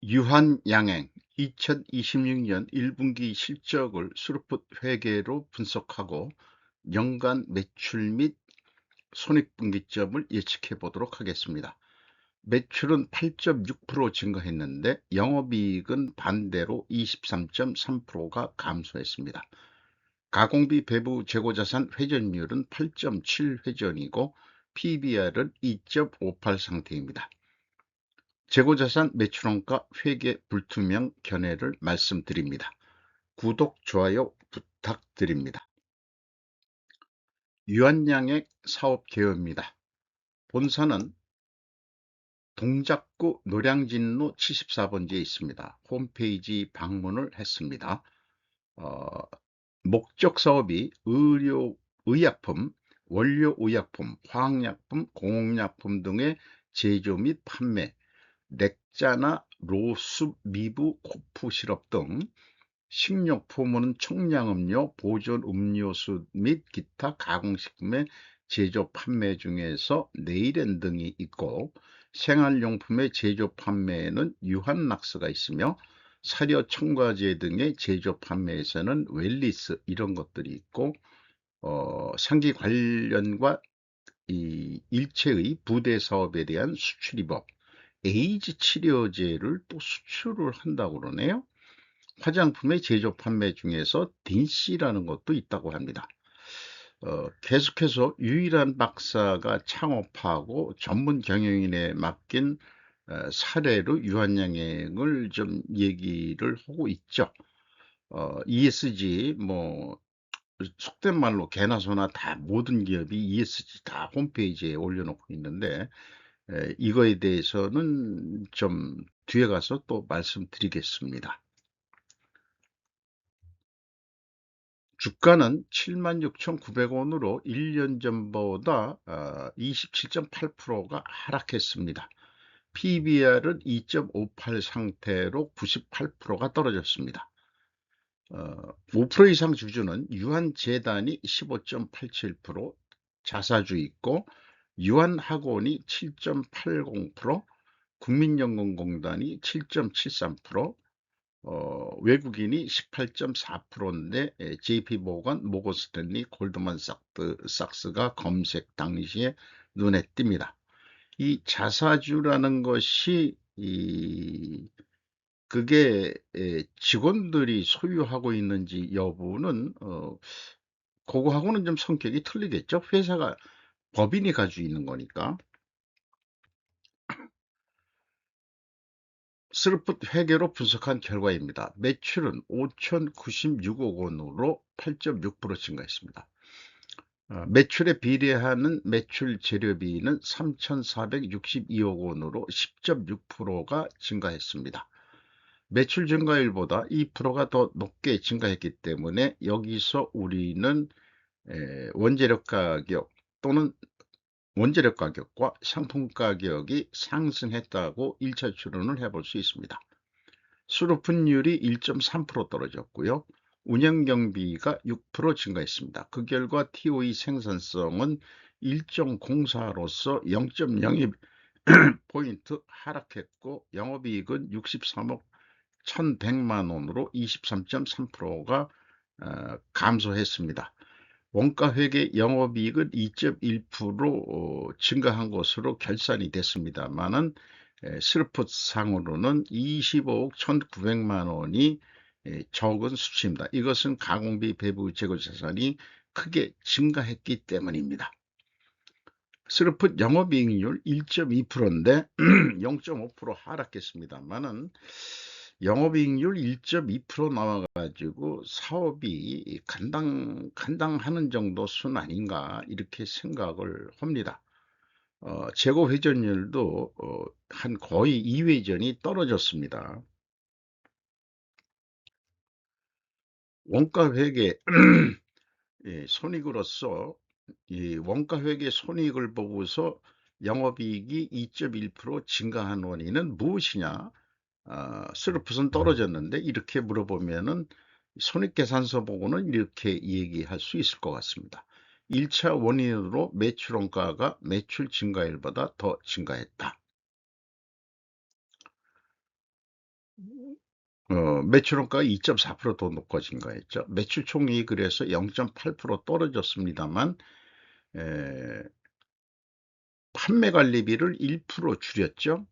유한양행 2026년 1분기 실적을 수르풋 회계로 분석하고 연간 매출 및 손익분기점을 예측해 보도록 하겠습니다. 매출은 8.6% 증가했는데 영업이익은 반대로 23.3%가 감소했습니다. 가공비 배부 재고자산 회전율은 8.7회전이고 PBR은 2.58 상태입니다. 재고자산 매출원가 회계 불투명 견해를 말씀드립니다. 구독, 좋아요 부탁드립니다. 유한양액 사업 개요입니다. 본사는 동작구 노량진로 74번지에 있습니다. 홈페이지 방문을 했습니다. 목적 사업이 의약품, 원료의약품, 화학약품, 공업약품 등의 제조 및 판매, 넥자나 로스, 미부, 코프 시럽 등 식료품은 청량음료, 보존 음료수 및 기타 가공식품의 제조 판매 중에서 네일앤 등이 있고, 생활용품의 제조 판매에는 유한락스가 있으며 사료 첨가제 등의 제조 판매에서는 웰리스 이런 것들이 있고, 상기 관련과 이 일체의 부대 사업에 대한 수출입업, 에이즈 치료제를 또 수출을 한다고 그러네요. 화장품의 제조 판매 중에서 딘씨라는 것도 있다고 합니다. 계속해서 유일한 박사가 창업하고 전문 경영인에 맡긴 사례로 유한양행을 좀 얘기를 하고 있죠. ESG 뭐 속된 말로 개나 소나 다 모든 기업이 ESG 다 홈페이지에 올려놓고 있는데 이거에 대해서는 좀 뒤에 가서 또 말씀드리겠습니다. 주가는 76,900원으로 1년 전보다 27.8%가 하락했습니다. PBR은 2.58 상태로 98%가 떨어졌습니다. 5% 이상 주주는 유한재단이 15.87%, 자사주 있고 유한학원이 7.80%, 국민연금공단이 7.73%, 외국인이 18.4%인데 JP모건, 모건스탠리, 골드만삭스가 검색 당시에 눈에 띕니다. 이 자사주라는 것이 그게 직원들이 소유하고 있는지 여부는 그거하고는 좀 성격이 틀리겠죠. 회사가 법인이 가지고 있는 거니까. 스루풋 회계로 분석한 결과입니다. 매출은 5,096억 원으로 8.6% 증가했습니다. 매출에 비례하는 매출 재료비는 3,462억 원으로 10.6%가 증가했습니다. 매출 증가율보다 2%가 더 높게 증가했기 때문에 여기서 우리는 원재료 가격 또는 원재료 가격과 상품 가격이 상승했다고 1차 추론을 해볼 수 있습니다. 수로분율이 1.3% 떨어졌고요. 운영경비가 6% 증가했습니다. 그 결과 TOE 생산성은 1.04로서 0.02포인트 하락했고 영업이익은 63억 1100만 원으로 23.3%가 감소했습니다. 원가회계 영업이익은 2.1% 증가한 것으로 결산이 됐습니다만은 스루풋상으로는 25억 1900만 원이 적은 수치입니다. 이것은 가공비 배부 재고자산이 크게 증가했기 때문입니다. 스루풋 영업이익률 1.2%인데 0.5% 하락했습니다만은 영업이익률 1.2% 나와가지고 사업이 간당하는 정도 순 아닌가 이렇게 생각을 합니다. 재고 회전율도 한 거의 2회전이 떨어졌습니다. 원가 회계 손익으로서 이 원가 회계 손익을 보고서 영업이익이 2.1% 증가한 원인은 무엇이냐? 스루풋은 떨어졌는데 이렇게 물어보면은 손익계산서 보고는 이렇게 얘기할 수 있을 것 같습니다. 1차 원인으로 매출 원가가 매출 증가율보다 더 증가했다. 매출원가가 2.4%더 높아진 거였죠. 매출 총이익이 그래서 0.8% 떨어졌습니다만 에, 판매 관리비를 1% 줄였죠.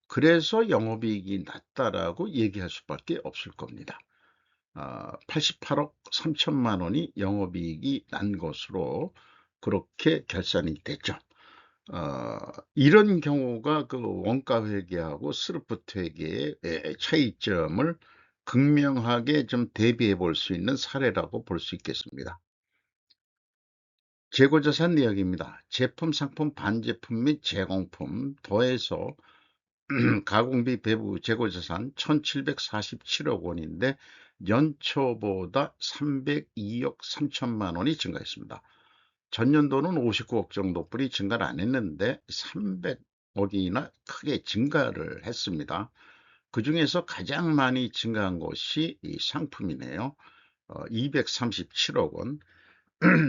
그래서 영업이익이 낮다라고 얘기할 수밖에 없을 겁니다. 88억 3천만 원이 영업이익이 난 것으로 그렇게 결산이 됐죠. 이런 경우가 그 원가 회계하고 스루프트 회계의 차이점을 극명하게 좀 대비해 볼 수 있는 사례라고 볼 수 있겠습니다. 재고자산 내역입니다. 제품, 상품, 반제품 및 제공품 더해서 가공비 배부 재고자산 1747억 원인데 연초보다 302억 3천만 원이 증가했습니다. 전년도는 59억 정도 뿐이 증가를 안 했는데 300억이나 크게 증가를 했습니다. 그 중에서 가장 많이 증가한 것이 이 상품이네요. 237억 원.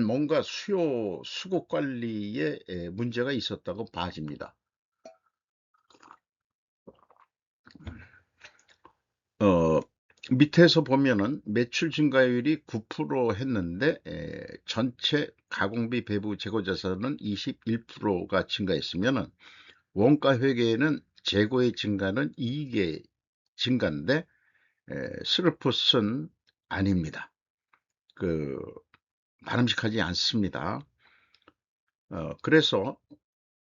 뭔가 수급 관리에 문제가 있었다고 봐집니다. 어, 밑에서 보면은 매출 증가율이 9% 했는데 전체 가공비 배부 재고자산은 21%가 증가했으면은 원가 회계에는 재고의 증가는 이익의 증가인데 스루풋은 아닙니다. 그 바람직하지 않습니다. 그래서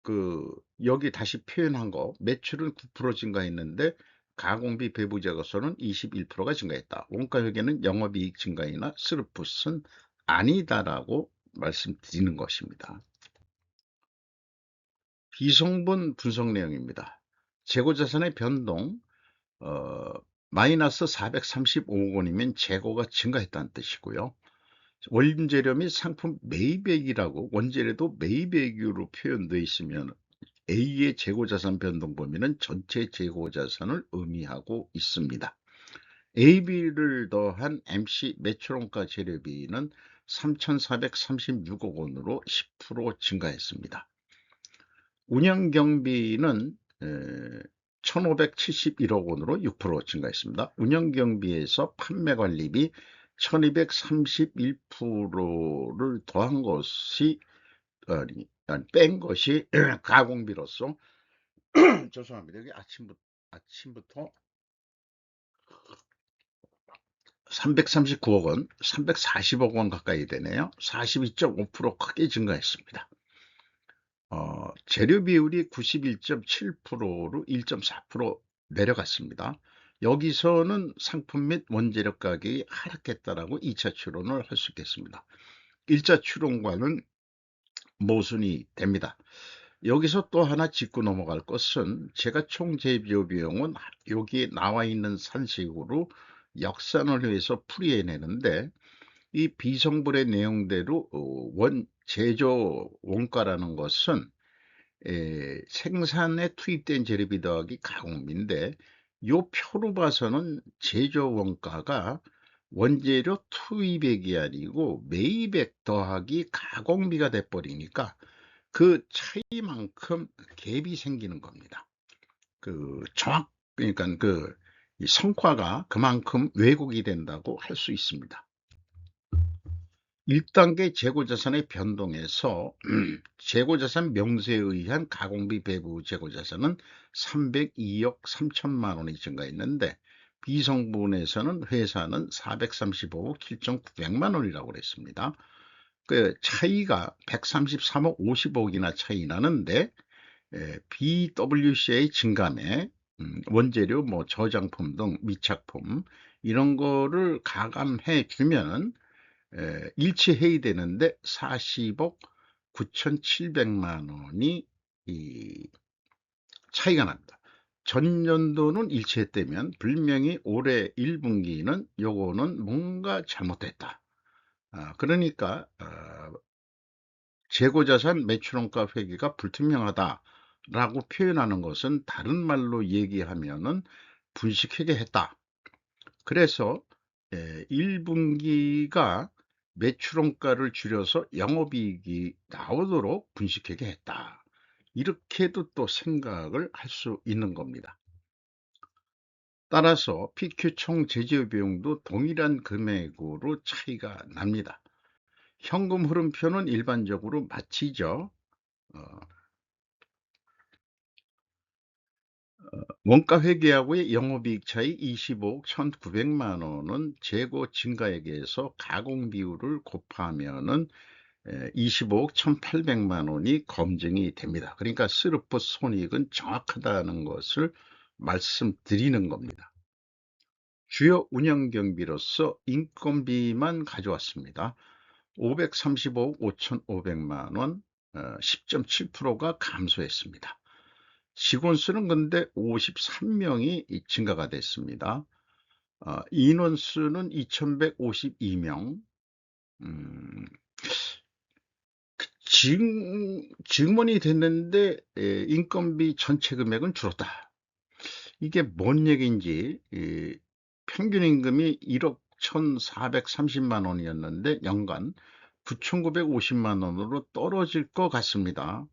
그 여기 다시 표현한 거 매출은 9% 증가했는데 가공비 배부 재고서는 21%가 증가했다. 원가 회계는 영업이익 증가이나 스루풋은 아니다라고 말씀드리는 것입니다. 비성분 분석 내용입니다. 재고자산의 변동 어, 마이너스 435억 원이면 재고가 증가했다는 뜻이고요. 원재료 및 상품 매입액이라고 원재료도 매입액으로 표현되어 있으면 A의 재고자산 변동 범위는 전체 재고자산을 의미하고 있습니다. AB를 더한 MC 매출원가 재료비는 3,436억 원으로 10% 증가했습니다. 운영경비는 1,571억 원으로 6% 증가했습니다. 운영경비에서 판매관리비 1,231%를 더한 것이 뺀 것이 가공비로서 죄송합니다. 여기 아침부터 339억 원, 340억 원 가까이 되네요. 42.5% 크게 증가했습니다. 재료 비율이 91.7%로 1.4% 내려갔습니다. 여기서는 상품 및 원재료 가격이 하락했다라고 2차 추론을 할 수 있겠습니다. 1차 추론과는 모순이 됩니다. 여기서 또 하나 짚고 넘어갈 것은 제가 총 재료 비용은 여기에 나와 있는 산식으로 역산을 해서 풀이해내는데 이 비성분의 내용대로 제조 원가라는 것은 생산에 투입된 재료비 더하기 가공비인데 요 표로 봐서는 제조 원가가 원재료 투입액이 아니고 매입액 더하기 가공비가 돼버리니까 그 차이만큼 갭이 생기는 겁니다. 그러니까 이 성과가 그만큼 왜곡이 된다고 할 수 있습니다. 1단계 재고자산의 변동에서 재고자산 명세에 의한 가공비 배부 재고자산은 302억 3천만 원이 증가했는데 비성분에서는 회사는 435억 7,900만 원이라고 그랬습니다. 그 차이가 133억 50억이나 차이 나는데 BWC의 증감에 원재료 뭐 저장품 등 미착품 이런 거를 가감해 주면 일치해야 되는데 40억 9,700만 원이 이 차이가 납니다. 전년도는 일치했다면 분명히 올해 1분기는 요거는 뭔가 잘못됐다. 그러니까 재고자산 매출원가 회계가 불투명하다라고 표현하는 것은 다른 말로 얘기하면은 분식회계했다. 그래서 1분기가 매출원가를 줄여서 영업이익이 나오도록 분식회계했다. 이렇게도 또 생각을 할 수 있는 겁니다. 따라서 PQ 총 제재 비용도 동일한 금액으로 차이가 납니다. 현금 흐름표는 일반적으로 마치죠. 어, 원가 회계하고의 영업이익 차이 25억 1,900만 원은 재고 증가액에서 가공 비율을 곱하면은 25억 1,800만 원이 검증이 됩니다. 그러니까 스루프 손익은 정확하다는 것을 말씀드리는 겁니다. 주요 운영 경비로서 인건비만 가져왔습니다. 535억 5,500만 원, 10.7%가 감소했습니다. 직원 수는 근데 53명이 증가가 됐습니다. 인원 수는 2,152명. 음, 증원이 됐는데 인건비 전체 금액은 줄었다. 이게 뭔 얘기인지, 평균 임금이 1억 1,430만 원이었는데 연간 9,950만 원으로 떨어질 것 같습니다.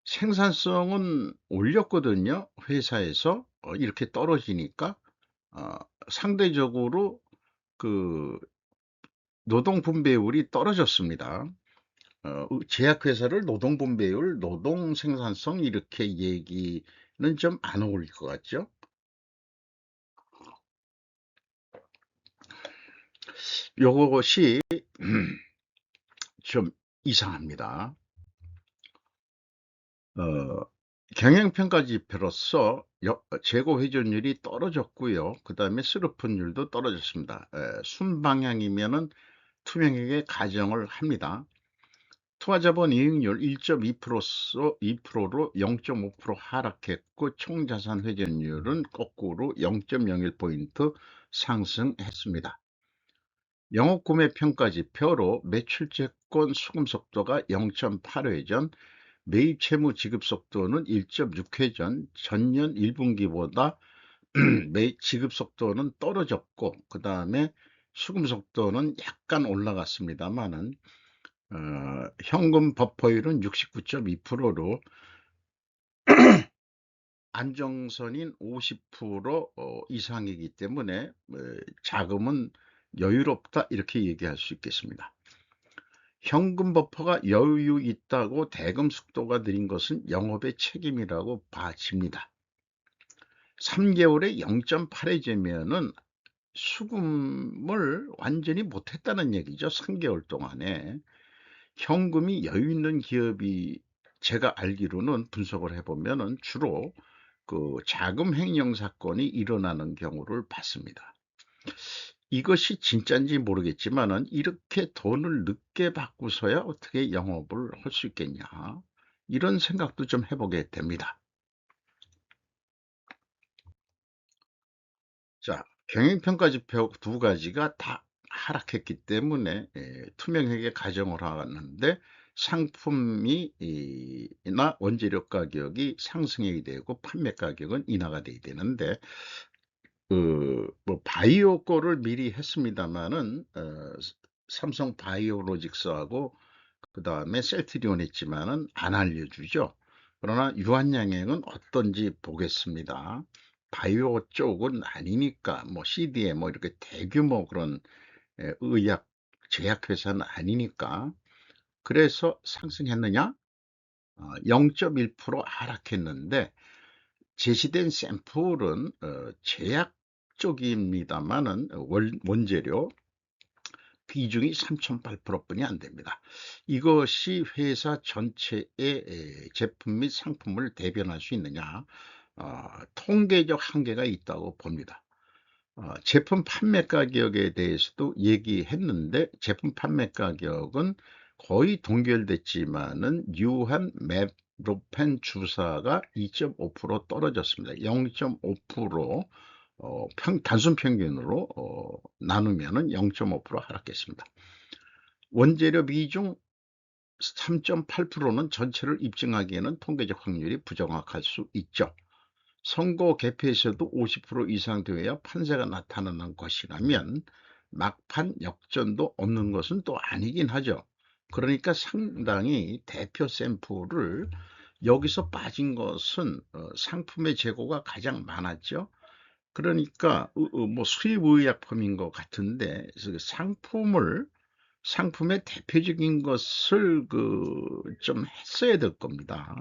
생산성은 올렸거든요. 회사에서 이렇게 떨어지니까 어, 상대적으로 그 노동 분배율이 떨어졌습니다. 제약회사를 노동 분배율, 노동 생산성 이렇게 얘기는 좀 안 어울릴 것 같죠? 요것이 좀 이상합니다. 어, 경영평가 지표로서 재고 회전율이 떨어졌고요. 그 다음에 스루픈율도 떨어졌습니다. 순방향이면은 투명하게 가정을 합니다. 투하자본 이익률 1.2%로 0.5% 하락했고 총자산 회전율은 거꾸로 0.01포인트 상승했습니다. 영업구매평가지표로 매출채권 수금속도가 0.8회전, 매입채무 지급속도는 1.6회전, 전년 1분기보다 지급속도는 떨어졌고 그 다음에 수금속도는 약간 올라갔습니다만은 현금 버퍼율은 69.2%로 안정선인 50% 이상이기 때문에 자금은 여유롭다 이렇게 얘기할 수 있겠습니다. 현금 버퍼가 여유 있다고 대금 속도가 느린 것은 영업의 책임이라고 봐집니다. 3개월에 0.8회제면은 수금을 완전히 못했다는 얘기죠. 3개월 동안에. 현금이 여유 있는 기업이 제가 알기로는 분석을 해보면은 주로 그 자금 횡령 사건이 일어나는 경우를 봤습니다. 이것이 진짜인지 모르겠지만은 이렇게 돈을 늦게 받고서야 어떻게 영업을 할 수 있겠냐 이런 생각도 좀 해보게 됩니다. 자, 경영평가 지표 두 가지가 다 하락했기 때문에 투명하게 가정을 하는데 상품이 나 원재료 가격이 상승이 되고 판매 가격은 인하가 돼야 되는데 뭐 바이오 거를 미리 했습니다마는 삼성 바이오로직스하고 그 다음에 셀트리온 했지만은 안 알려주죠. 그러나 유한양행은 어떤지 보겠습니다. 바이오 쪽은 아니니까 뭐 CD에 뭐 이렇게 대규모 그런 의약 제약회사는 아니니까 그래서 상승했느냐? 0.1% 하락했는데 제시된 샘플은 제약 쪽입니다만은 원재료 비중이 3.8%뿐이 안 됩니다. 이것이 회사 전체의 제품 및 상품을 대변할 수 있느냐? 통계적 한계가 있다고 봅니다. 제품 판매 가격에 대해서도 얘기했는데 제품 판매 가격은 거의 동결됐지만은 유한 메로펜 주사가 2.5% 떨어졌습니다. 0.5% 단순 평균으로 나누면은 0.5% 하락했습니다. 원재료 비중 3.8%는 전체를 입증하기에는 통계적 확률이 부정확할 수 있죠. 선거 개표에서도 50% 이상 되어야 판세가 나타나는 것이라면 막판 역전도 없는 것은 또 아니긴 하죠. 그러니까 상당히 대표 샘플을 여기서 빠진 것은 상품의 재고가 가장 많았죠. 그러니까 뭐 수입의약품인 것 같은데 그 상품의 대표적인 것을 좀 했어야 될 겁니다.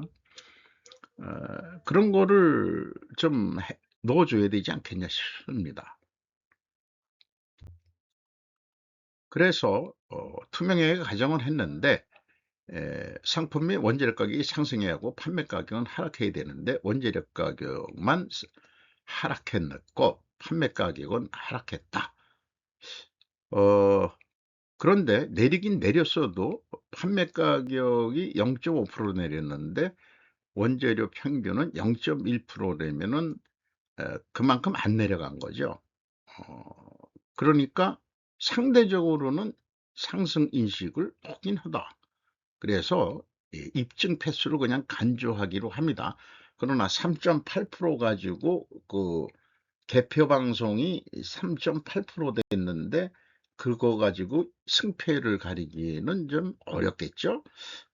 그런 거를 좀 넣어줘야 되지 않겠냐 싶습니다. 그래서 투명하게 가정을 했는데 상품의 원재료 가격이 상승해야 하고 판매 가격은 하락해야 되는데 원재료 가격만 하락했고 판매 가격은 하락했다. 어, 그런데 내리긴 내렸어도 판매 가격이 0.5% 내렸는데 원재료 평균은 0.1%라면은 그만큼 안 내려간 거죠. 어, 그러니까 상대적으로는 상승 인식을 하긴 하다. 그래서 입증 패스로 그냥 간주하기로 합니다. 그러나 3.8% 가지고 개표 방송이 3.8% 됐는데 그거 가지고 승패를 가리기에는 좀 어렵겠죠.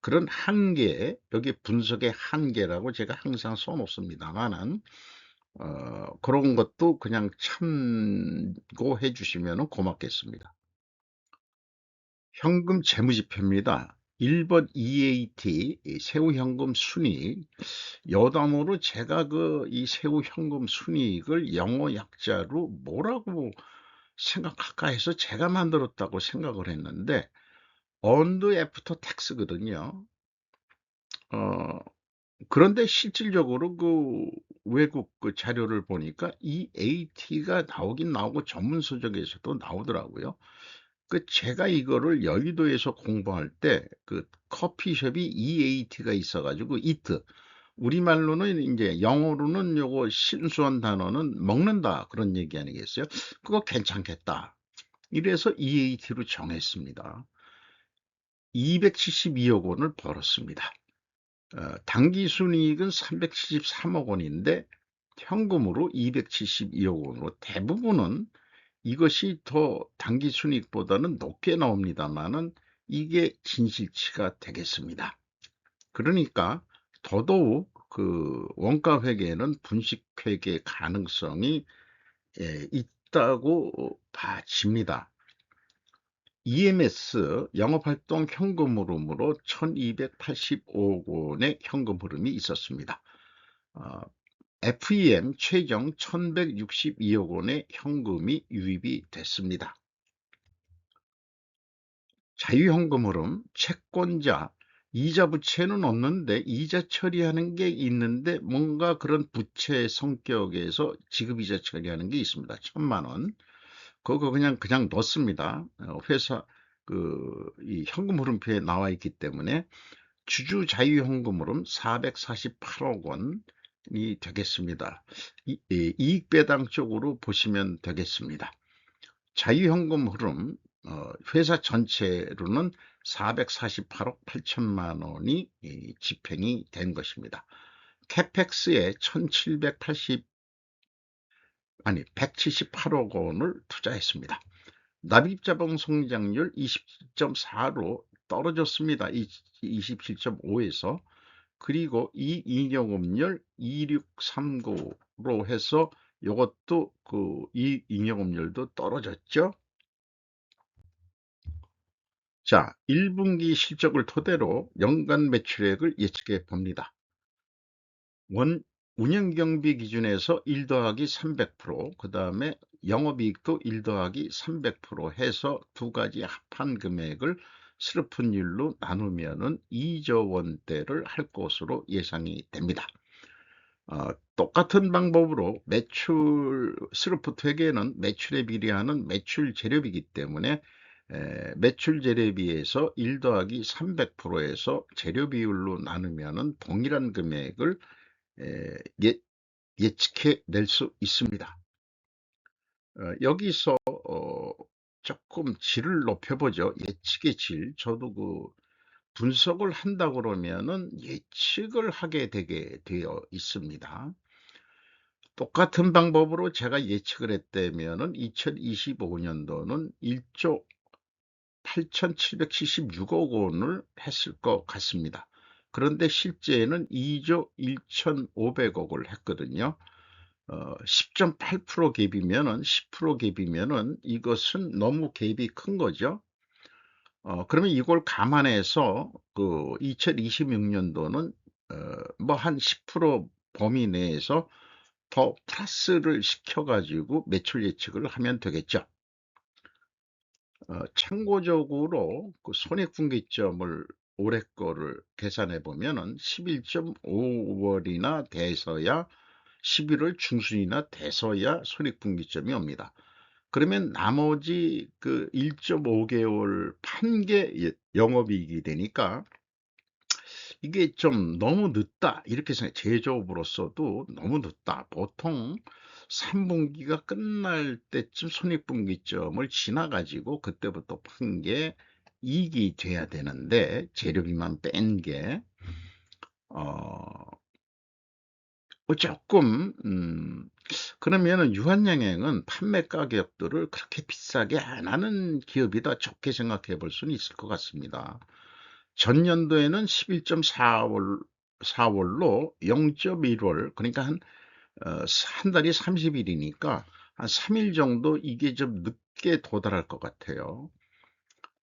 그런 한계, 여기 분석의 한계라고 제가 항상 써놓습니다만은 그런 것도 그냥 참고해 주시면 고맙겠습니다. 현금 재무지표입니다. 1번 EAT 새우 현금 순이익. 여담으로 제가 이 새우 현금 순이익을 영어 약자로 뭐라고 생각할까 해서 제가 만들었다고 생각을 했는데 언더 애프터 텍스거든요. 어, 그런데 실질적으로 외국 자료를 보니까 EAT가 나오긴 나오고 전문 서적에서도 나오더라고요. 제가 이거를 여의도에서 공부할 때 커피숍이 EAT가 있어가지고 이트 우리말로는 이제 영어로는 요거 신수한 단어는 먹는다 그런 얘기 아니겠어요? 그거 괜찮겠다. 이래서 EAT로 정했습니다. 272억 원을 벌었습니다. 당기순이익은 373억 원인데 현금으로 272억 원으로 대부분은 이것이 더 당기순이익보다는 높게 나옵니다만은 이게 진실치가 되겠습니다. 그러니까 더더욱 원가회계에는 분식회계 가능성이 있다고 봐집니다. EMS 영업활동 현금 흐름으로 1285억 원의 현금 흐름이 있었습니다. FEM 최종 1162억 원의 현금이 유입이 됐습니다. 자유현금 흐름, 채권자, 이자 부채는 없는데 이자 처리하는 게 있는데 뭔가 그런 부채 성격에서 지급이자 처리하는 게 있습니다. 1,000만 원. 그거 그냥 넣습니다. 회사 이 현금 흐름표에 나와 있기 때문에 주주 자유현금 흐름 448억 원이 되겠습니다. 이익 배당 쪽으로 보시면 되겠습니다. 자유현금 흐름 회사 전체로는 448억 8천만 원이 집행이 된 것입니다. 캐펙스에 178억 원을 투자했습니다. 납입자본 성장률 27.4로 떨어졌습니다. 27.5에서 그리고 이익잉여금률 2639로 해서 이것도 이익잉여금률도 떨어졌죠. 자, 1분기 실적을 토대로 연간 매출액을 예측해 봅니다. 운영경비 기준에서 1 더하기 300%, 그 다음에 영업이익도 1 더하기 300% 해서 두 가지 합한 금액을 스르픈율로 나누면은 2조 원대를 할 것으로 예상이 됩니다. 똑같은 방법으로 스르프 회계는 매출에 비례하는 매출 재료비이기 때문에 매출 재료비에서 1 더하기 300%에서 재료 비율로 나누면은 동일한 금액을 예측해 낼 수 있습니다. 여기서 조금 질을 높여보죠. 예측의 질. 저도 분석을 한다 그러면은 예측을 하게 되게 되어 있습니다. 똑같은 방법으로 제가 예측을 했다면은 2025년도는 1조 8,776억 원을 했을 것 같습니다. 그런데 실제는 2조 1,500억을 했거든요. 10.8% 갭이면은 10% 갭이면은 이것은 너무 갭이 큰 거죠. 그러면 이걸 감안해서 그 2026 년도는 뭐 한 10% 범위 내에서 더 플러스를 시켜 가지고 매출 예측을 하면 되겠죠. 참고적으로 그 손익분기점을 올해 거를 계산해 보면은 11.5 월이나 돼서야 11월 중순이나 돼서야 손익분기점이 옵니다. 그러면 나머지 그 1.5 개월 판 게 영업이익이 되니까 이게 좀 '너무 늦다.' 이렇게 생각, 제조업으로서도 '너무 늦다.' 보통 3 분기가 끝날 때쯤 손익분기점을 지나 가지고 그때부터 판 게 이익이 돼야 되는데, 재료비만 뺀 게 어 쪼끔 그러면은 유한양행은 판매 가격들을 그렇게 비싸게 안 하는 기업이다, 좋게 생각해 볼 수는 있을 것 같습니다. 전년도에는 11.4 월 4 월로 0.1월, 그러니까 한 달이 30 일이니까 한 3일 정도 이게 좀 늦게 도달할 것 같아요.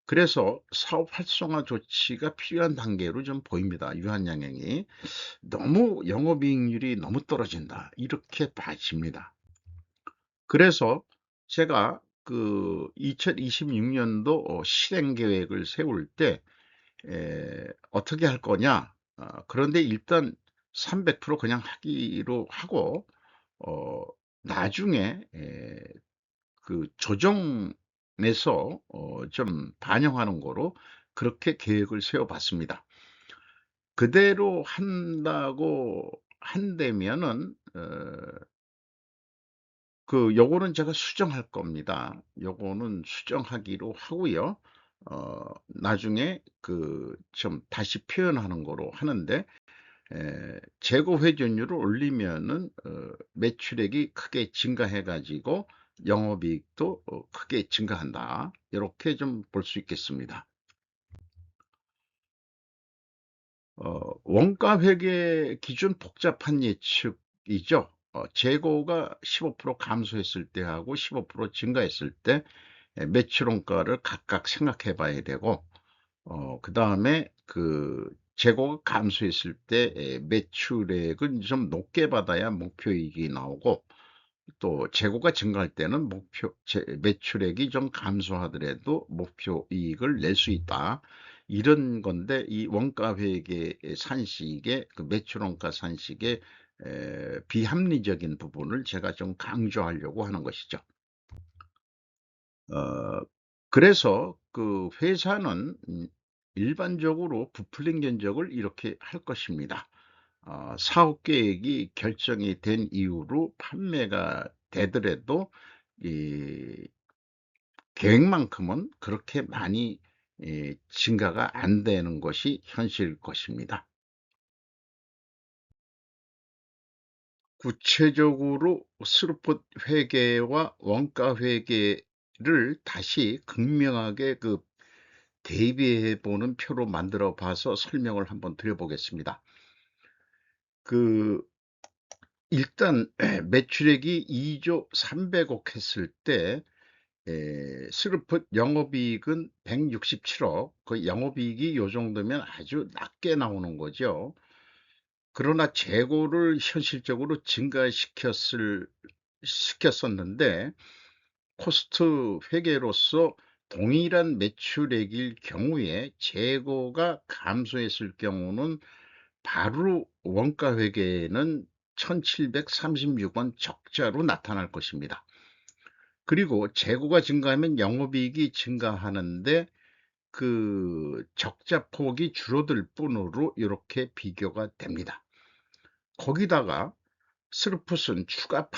그래서 사업 활성화 조치가 필요한 단계로 좀 보입니다, 유한양행이. 너무 영업이익률이 너무 떨어진다, 이렇게 봐집니다. 그래서 제가 그 2026 년도 실행 계획을 세울 때 어떻게 할 거냐. 그런데 일단 300% 그냥 하기로 하고 어 나중에 그 조정해서 좀 반영하는 거로 그렇게 계획을 세워 봤습니다. 그대로 한다고 한다면은 그 요거는 제가 수정할 겁니다. 요거는 수정하기로 하고요. 나중에 그 좀 다시 표현하는 거로 하는데, 재고 회전율을 올리면은 매출액이 크게 증가해 가지고 영업이익도 크게 증가한다, 요렇게 좀 볼 수 있겠습니다. 원가 회계 기준 복잡한 예측이죠. 재고가 15% 감소했을 때하고 15% 증가했을 때 매출 원가를 각각 생각해 봐야 되고, 그다음에 그 재고가 감소했을 때 매출액은 좀 높게 받아야 목표이익이 나오고, 또 재고가 증가할 때는 매출액이 좀 감소하더라도 목표 이익을 낼 수 있다, 이런 건데, 이 원가 회계 산식의 그 매출 원가 산식의 비합리적인 부분을 제가 좀 강조하려고 하는 것이죠. 어 그래서 그 회사는 일반적으로 부풀린 견적을 이렇게 할 것입니다. 사업 계획이 결정이 된 이후로 판매가 되더라도 이 계획만큼은 그렇게 많이 증가가 안 되는 것이 현실일 것입니다. 구체적으로 스루풋 회계와 원가 회계를 다시 극명하게 그 대비해 보는 표로 만들어 봐서 설명을 한번 드려 보겠습니다. 그 일단 매출액이 2조 300억 했을 때 스루풋 영업이익은 167억, 그 영업이익이 요 정도면 아주 낮게 나오는 거죠. 그러나 재고를 현실적으로 시켰었는데, 코스트 회계로서 동일한 매출액일 경우에 재고가 감소했을 경우는 바로 원가 회계에는 1,736원 적자로 나타날 것입니다. 그리고 재고가 증가하면 영업이익이 증가하는데 그 적자 폭이 줄어들 뿐으로 이렇게 비교가 됩니다. 거기다가 스루풋은 추가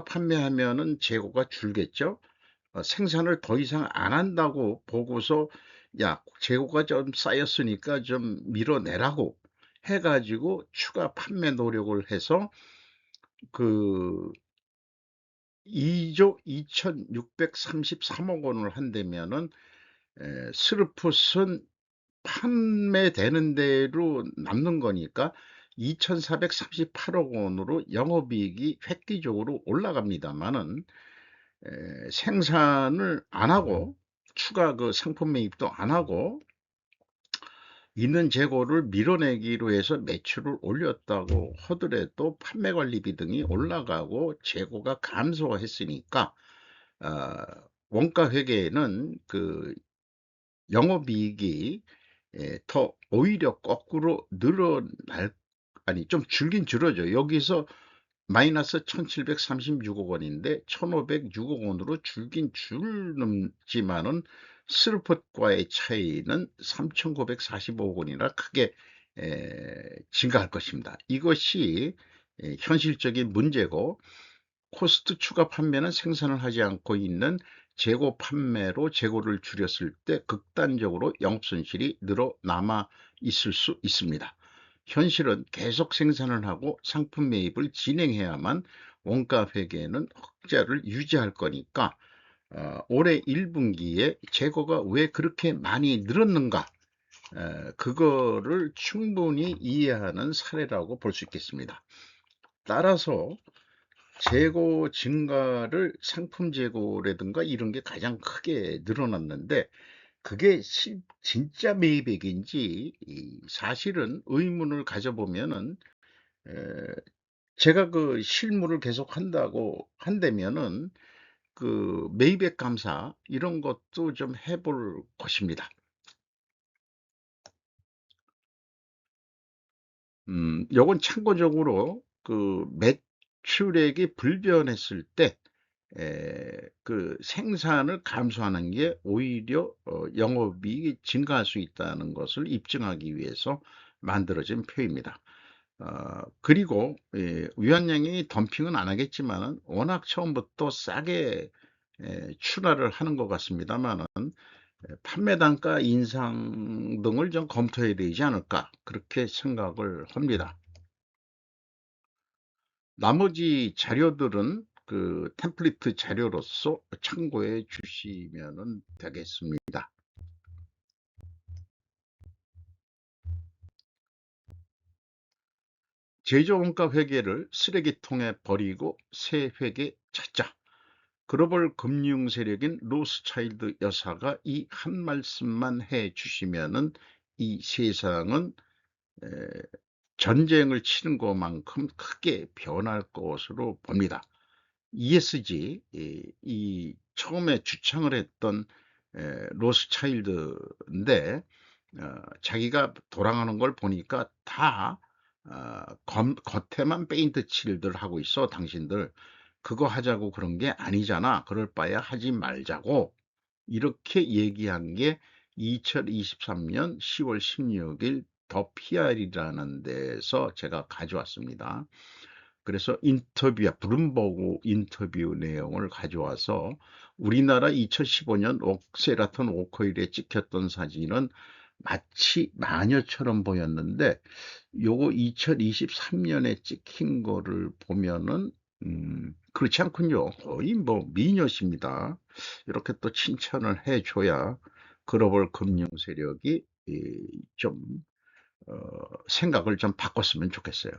판매하면은 재고가 줄겠죠. 생산을 더 이상 안 한다고 보고서 "야, 재고가 좀 쌓였으니까 좀 밀어내라고 해 가지고 추가 판매 노력을 해서 그 2조 2,633억 원을 한다면은 스루풋은 판매되는 대로 남는 거니까 2,438억 원으로 영업이익이 획기적으로 올라갑니다만은 생산을 안 하고 추가 그 상품 매입도 안 하고 있는 재고를 밀어내기로 해서 매출을 올렸다고 하더라도 판매 관리비 등이 올라가고 재고가 감소했으니까 아, 원가 회계에는 그 영업이익이 더 오히려 거꾸로 늘어날 아니 좀 줄긴 줄어져. 여기서 마이너스 1736억 원인데 1506억 원으로 줄긴 줄지만은 스루펫과의 차이는 3945억 원이나 크게 증가할 것입니다. 이것이 현실적인 문제고, 코스트 추가 판매는 생산을 하지 않고 있는 재고 판매로 재고를 줄였을 때 극단적으로 영업손실이 늘어남아 있을 수 있습니다. 현실은 계속 생산을 하고 상품 매입을 진행해야만 원가 회계는 흑자를 유지할 거니까 올해 1분기에 재고가 왜 그렇게 많이 늘었는가, 그거를 충분히 이해하는 사례라고 볼 수 있겠습니다. 따라서 재고 증가를 상품 재고라든가 이런 게 가장 크게 늘어났는데, 그게 진짜 매입액인지 사실은 의문을 가져보면은 에, 제가 그 실무를 계속 한다면은 그 매입액 감사 이런 것도 좀 해볼 것입니다. 요건 참고적으로 그 매출액이 불변했을 때 그 생산을 감소하는 게 오히려 영업이익이 증가할 수 있다는 것을 입증하기 위해서 만들어진 표입니다. 그리고 위안량이 덤핑은 안 하겠지만은 워낙 처음부터 싸게 출하를 하는 것 같습니다만은 판매 단가 인상 등을 좀 검토해야 되지 않을까 그렇게 생각을 합니다. 나머지 자료들은 그 템플릿 자료로서 참고해 주시면 되겠습니다. 제조원가 회계를 쓰레기통에 버리고 새 회계 찾자. 글로벌 금융 세력인 로스차일드 여사가 이 한 말씀만 해 주시면은 이 세상은 에, 전쟁을 치른 것만큼 크게 변할 것으로 봅니다. ESG, 이 처음에 주창을 했던 로스차일드인데 자기가 돌아가는 걸 보니까 다 겉에만 페인트 칠들 하고 있어. 당신들 그거 하자고 그런 게 아니잖아. 그럴 바에 하지 말자고 이렇게 얘기한 게 2023년 10월 16일 더 PR이라는 데서 제가 가져왔습니다. 그래서 인터뷰야, 블룸버그 인터뷰 내용을 가져와서 우리나라 2015년 옥세라톤 오코일에 찍혔던 사진은 마치 마녀처럼 보였는데 요거 2023년에 찍힌 거를 보면은 그렇지 않군요. 거의 뭐 미녀십니다. 이렇게 또 칭찬을 해줘야 글로벌 금융 세력이 좀 생각을 좀 바꿨으면 좋겠어요.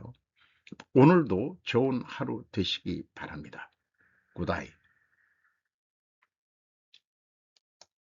오늘도 좋은 하루 되시기 바랍니다. 굿아이.